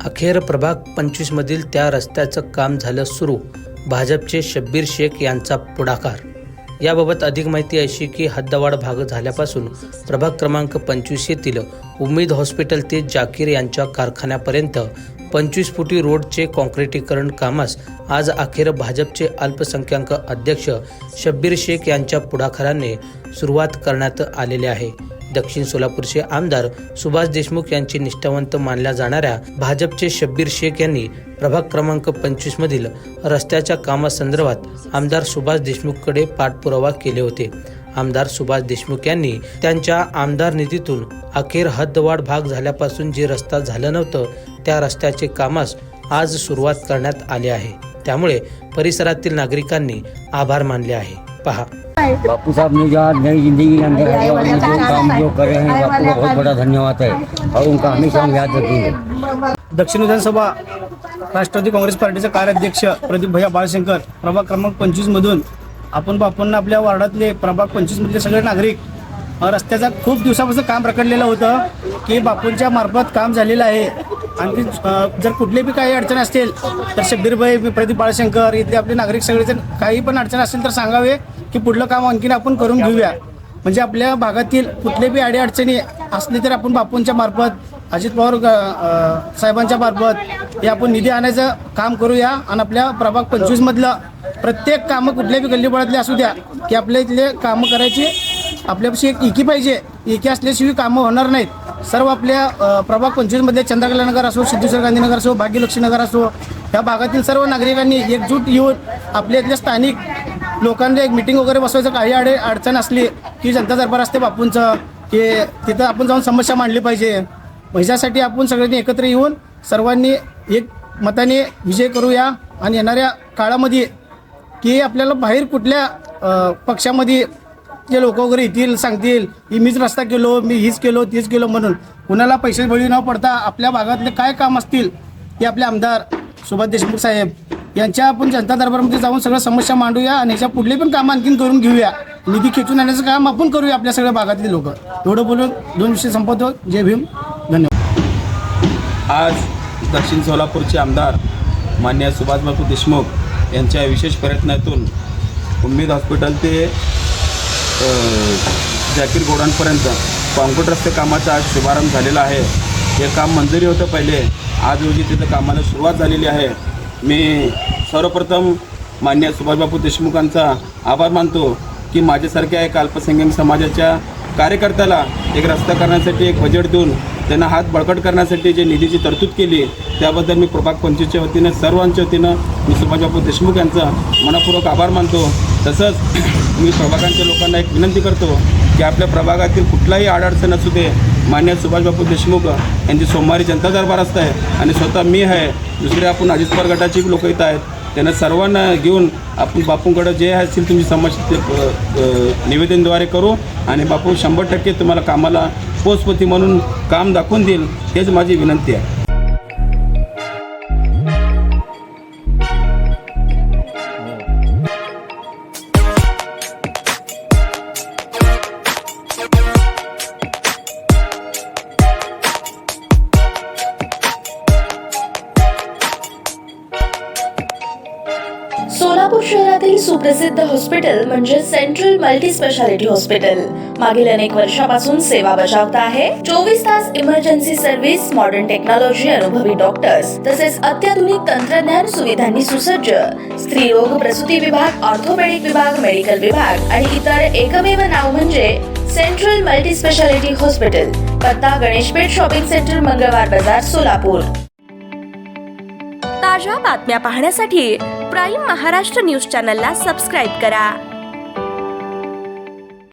अखेर प्रभाग 25 मधील त्या रस्त्याचं काम झालं सुरू। भाजपचे शब्बीर शेख यांचा पुढाकार। याबाबत अधिक माहिती अशी की हद्दवाढ भाग झाल्यापासून प्रभाग क्रमांक 25 येथील उम्मीद हॉस्पिटल ते जाकीर यांच्या कारखान्यापर्यंत 25 फुटी रोडचे काँक्रिटीकरण कामास आज अखेर भाजपचे अल्पसंख्याक अध्यक्ष शब्बीर शेख यांच्या पुढाकाराने सुरुवात करण्यात आलेली आहे। दक्षिण सोलापूरचे आमदार सुभाष देशमुख यांची निष्ठावंत मानल्या जाणाऱ्या भाजपचे शब्बीर शेख यांनी प्रभाग क्रमांक 25 मधील रस्त्याच्या कामासंदर्भात आमदार सुभाष देशमुखकडे पाठपुरावा केले होते। आमदार सुभाष देशमुख यांनी त्यांच्या आमदार निधीतून अखेर हद्दवाढ भाग झाल्यापासून जे रस्ता झालं नव्हतं त्या रस्त्याचे कामास आज सुरुवात करण्यात आली आहे। त्यामुळे परिसरातील नागरिकांनी आभार मानले आहे। पहा। बापू साहब ने जो आज नई जिंदगी के अंदर आए और जो काम जो करे हैं बापू का बहुत बड़ा धन्यवाद है और उनका हमेशा हम याद रखेंगे। दक्षिण विधानसभा राष्ट्रवादी काँग्रेस पार्टीचे कार्याध्यक्ष प्रदीप भैया बाळशंकर प्रभाग क्रमांक 25 मधून आपण बापूंना आपल्या वार्डातले प्रभाग 25 मधले सगळे नागरिक रस्त्याचा खूप दिवसापासून काम रखडलेलं होतं की बापूंच्या मार्फत काम झालेलं आहे। आणखी जर कुठले बी काही अडचण असतील तर शब्बीर भाई प्रदीप बाळशंकर इथे आपले नागरिक सगळेजण काही पण अडचण असेल तर सांगावे की पुढलं काम आणखीन आपण करून घेऊया। म्हणजे आपल्या भागातील कुठले बी अडचणी असली तर आपण बापूंच्या मार्फत अजित पवार साहेबांच्या मार्फत हे आपण निधी आणायचं काम करूया आणि आपल्या प्रभाग 25 मधलं प्रत्येक कामं कुठल्या बी गल्लीबोळातले असू द्या की आपल्या इथले कामं करायची आपल्यापाशी एक एकी पाहिजे। एकी असल्याशिवाय कामं होणार नाहीत। सर्व आपल्या प्रभाग 25 मध्ये चंद्रकला नगर असो, सिद्धेश्वर गांधी नगर असो, भाग्यलक्ष्मी नगर असो या भागातील सर्व नागरिकांनी एकजूट येऊन आपल्या इथल्या स्थानिक लोकांना एक मीटिंग वगैरे बसवायचं। काही अडचण असली की जनता दरबार असते बापूंचं की तिथं आपण जाऊन समस्या मांडली पाहिजे। ह्याच्यासाठी आपण सगळ्यांनी एकत्र येऊन सर्वांनी एक मताने विजय करूया आणि येणाऱ्या काळामध्ये की आपल्याला बाहेर कुठल्या पक्षामध्ये जे लोक वगैरे येतील सांगतील की मीच रस्ता केलो, मी हीच केलो, तीच केलो म्हणून कुणाला पैसे बळी न पडता आपल्या भागातले काय काम असतील ते आपले आमदार सुभाष देशमुख साहेब यांच्या आपण जनता दरबारमध्ये जाऊन सगळं समस्या मांडूया आणि याच्या पुढले पण काम आणखीन करून घेऊया। निधी खेचून आणण्याचं काम आपण करूया आपल्या सगळ्या भागातले लोक। एवढं बोलून 2 विषय संपवतो। जय भीम, धन्यवाद। आज दक्षिण सोलापूरचे आमदार माननीय सुभाषबापू देशमुख यांच्या विशेष प्रयत्नातून उम्मीद हॉस्पिटल ते जाकीर गोडाऊनपर्यंत काँक्रीट रस्ते कामाचा आज शुभारंभ झालेला आहे। हे काम मंजुरी होतं पहिले, आज रोजी तिथं कामाला सुरुवात झालेली आहे। मी सर्वप्रथम माननीय सुभाषबापू देशमुखांचा आभार मानतो की माझ्यासारख्या एक अल्पसंख्याक समाजाच्या कार्यकर्त्याला एक रस्ता करण्यासाठी एक बजेट देऊन त्यांना हात बळकट करण्यासाठी जे निधीची तरतूद केली त्याबद्दल मी प्रभाग 25च्या वतीनं सर्वांच्या वतीनं मी सुभाषबापू देशमुख यांचा मनपूर्वक आभार मानतो। तसंच मी प्रभागांच्या लोकांना एक विनंती करतो की आपल्या प्रभागातील कुठलाही अडचण असू दे, मान्य सुभाषबापू देशमुख यांची सोमवारी जनता दरबार असतं आहे आणि स्वतः मी आहे, दुसरे आपण अजित पवार गटाची लोक येत आहेत, त्यांना सर्वांना घेऊन आपण बापूंकडे जे असतील तुमची समस्या निवेदनद्वारे करू आणि बापू 100% तुम्हाला कामाला पोचपती म्हणून काम दाखवून देईल, हेच माझी विनंती आहे। सोलापूर शहरातील सुप्रसिद्ध हॉस्पिटल म्हणजे सेंट्रल मल्टी स्पेशालिटी हॉस्पिटल मागील अनेक वर्षापासून सेवा बजावत आहे। 24 तास इमर्जन्सी सर्व्हिस, मॉडर्न टेक्नॉलॉजी, अनुभवी डॉक्टर्स तसेच अत्याधुनिक तंत्रज्ञान सुविधांनी सुसज्ज स्त्रीरोग प्रसूती विभाग, ऑर्थोपेडिक विभाग, मेडिकल विभाग आणि इतर एकमेव नाव म्हणजे सेंट्रल मल्टी स्पेशालिटी हॉस्पिटल। पत्ता गणेशपेठ शॉपिंग सेंटर, मंगळवार बाजार, सोलापूर। ताज्या बातम्या पाहण्यासाठी प्राईम महाराष्ट्र न्यूज चॅनलला सबस्क्राईब करा।